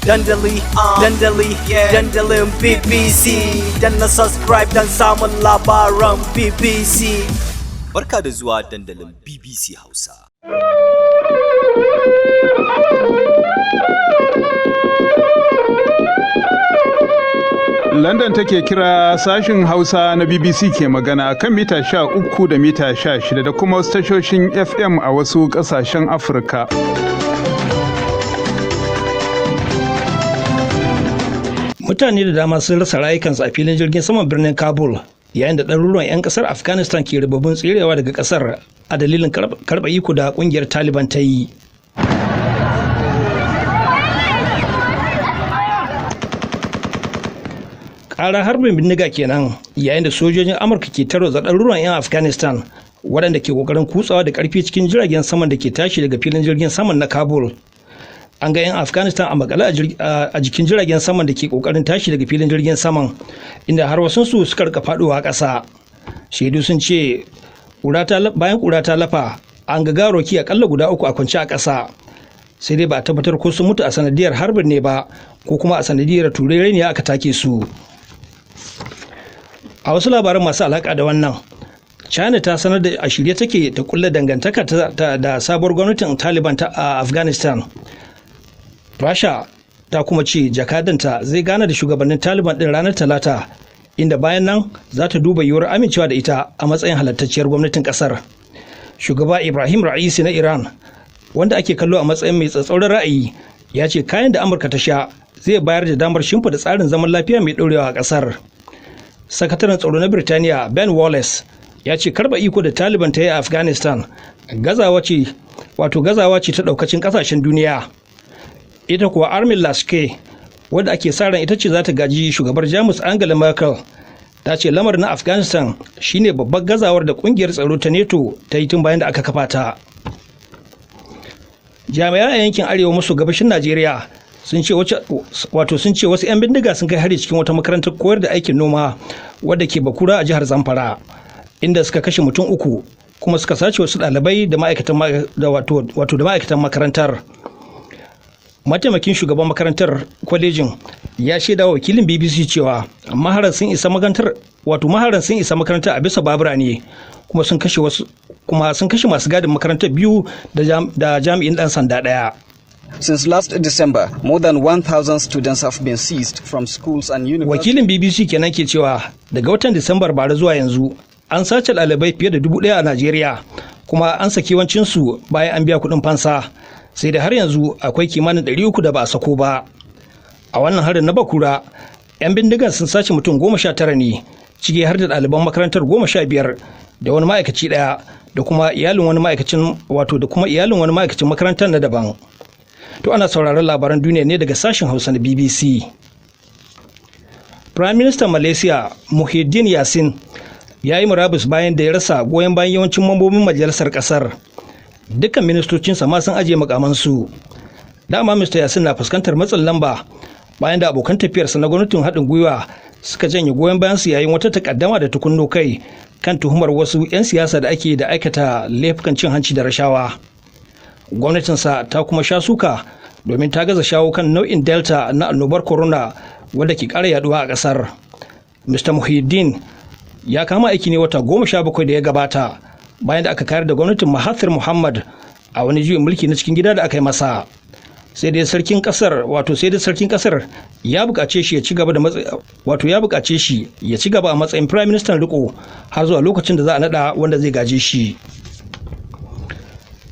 Dandalin BBC. Danna subscribe dan samun labaran BBC. Barka da zuwa dandalin BBC Hausa. London take kira sashin Hausa na BBC ke magana kan mita 13 da mita 16 da kuma wasu tashoshin FM a wasu ƙasashen Afirka. Mutane da dama sun rasa rayukansu a filin jirgin saman birnin Kabul yayin da ɗaruruwan 'yan ƙasar Afghanistan ke rububin tserewa daga ƙasar a dalilin karɓa iko da ƙungiyar Taliban ta yi. Ƙarar harbin bindiga kenan yayin da sojojin Amurka ke tarwatsa ɗaruruwan 'yan Afghanistan waɗanda ke ƙoƙarin kutsawa da ƙarfi cikin jiragen saman da ke tashi daga filin jirgin saman na Kabul. An ga 'yan Afghanistan a makale a jikin jiragen saman da ke ƙoƙarin tashi daga filin jirgin saman, inda har wasunsu suka rika faɗowa ƙasa. Shaidu sun ce bayan ƙura ta lafa an ga garoki aƙalla guda 3 a kwance a ƙasa. Sai dai ba a tabbatar ko sun mutu a sanadiyar harbin ne ba ko kuma a sanadiyar turere ne aka take su. A wasu labaran masu alaƙa da wannan, China ta sanar da a shirye take ta kulla dangantaka da sabuwar gwamnatin Taliban a Afghanistan. Rasha ta kuma ce jakadanta zai gana da shugabannin Taliban din ranar Talata, inda bayan nan za ta duba yiwuwar amincewa da ita a matsayin halattacciyar gwamnatin kasar. Shugaba Ibrahim Ra'isi na Iran, wanda ake kallo a matsayin mai tsatsauran ra'ayi, ya ce kayan da Amurka ta sha zai bayar da damar shimfiɗa tsarin zaman lafiya mai ɗorewa a kasar. Sakataren tsaro na Birtaniya Ben Wallace ya ce karba iko da Taliban ta yi a Afghanistan gazawa ce ta ɗaukacin ƙasashen duniya. Ita kuwa Armin Laschke, wadda ake sa ran ita ce za ta gaji shugabar Jamus Angela Merkel, ta ce lamarin na Afghanistan shine babbar gazawar da kungiyar tsaro ta NATO ta yi tun bayan da aka kafa ta. Jami'ai a yankin arewa maso gabashin Najeriya sun ce wasu 'yan bindiga sun kai hari cikin wata makarantar koyar da aikin noma wadda ke Bakura a jihar Zamfara, inda suka kashe mutum 3 kuma suka sace wasu ɗalibai da ma'aikatan makarantar. Mataimakin shugaban makarantar kwalejin ya shaida wa wakilin BBC cewa maharan sun isa makarantar a bisa babura ne kuma sun kashe masu gadin makarantar 2 da jami'in dan sanda 1. Since last December, more than 1,000 students have been seized from schools and universities. Wakilin BBC kenan ke cewa daga watan Disambar bara zuwa yanzu an sace ɗalibai fiye da 1,000 a Najeriya, kuma an saki yawancinsu bayan an biya kuɗin fansa. Sai da har yanzu akwai kimanin 300 da ba a sako ba. A wannan harin na Bakura, 'yan bindigan sun sace mutum 19 ne, ciki har da ɗaliban makarantar 15 da wani ma'aikaci ɗaya da kuma iyalin wani ma'aikacin makarantar na daban. To ana sauraron labaran duniya ne daga sashen Hausa na BBC. Prime Minister Malaysia Muhyiddin Yassin ya yi murabus bayan da ya rasa goyon bayan yawancin mambobin majalisar ƙasar. Dukkan ministocinsa ma sun ajiye makamansu. Dama Mr. Yassin na fuskantar matsin lamba bayan da abokan tafiyarsa na gwamnatin haɗin gwiwa suka janye goyon bayan su yayin wata takaddama da tukunno kai kan tuhumar wasu 'yan siyasa da ake da aikata laifukan cin hanci da rashawa. Gwamnatinsa ta kuma sha suka domin ta gaza shawo kan nau'in Delta na annobar corona wadda ke ƙara yaduwa a ƙasar. Mr. Muhyiddin ya kama aiki ne wata 17 da ya gabata bayan da aka kayar da gwamnatin Mahathir Muhammad a wani juyin mulki na cikin gida da aka yi masa. Sai dai sarkin kasar ya buƙace shi ya ci gaba a matsayin Prime Minister riko har zuwa lokacin da za a nada wanda zai gaje shi.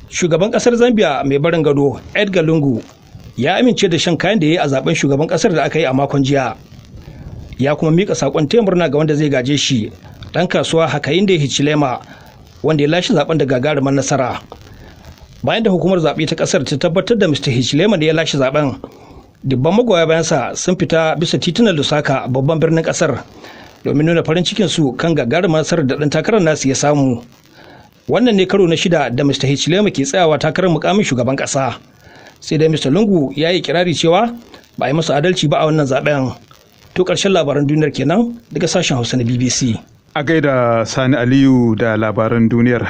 Shugaban kasar Zambia mai barin gado Edgar Lungu ya amince da shan kayan da ya yi a zaben shugaban kasar da aka yi a makon jiya. Ya kuma mika sakon taya murna ga wanda zai gaje shi, dan kasuwa Hakainde Hichilema, wanda ya lashe zaben da gagarumar nasara. Bayan da hukumar zaɓe ta ƙasar ta tabbatar da Mr. Hichilema da ya lashe zaben, dubban magoya bayansa sun fita bisa titunan Lusaka, babban birnin ƙasar, domin nuna farin cikin su kan gagarumar nasarar da ɗan takarar nasu ya samu. Wannan ne karo na 6 da Mr. Hichilema ke tsayawa takarar mukamin shugaban ƙasa. Sai dai Mr. Lungu ya yi kirari cewa ba a yi masa adalci ba a wannan zaben. To ƙarshen labaran duniyar kenan daga sashen Hausa na BBC. A gaida Sani Aliyu da labaran duniyar.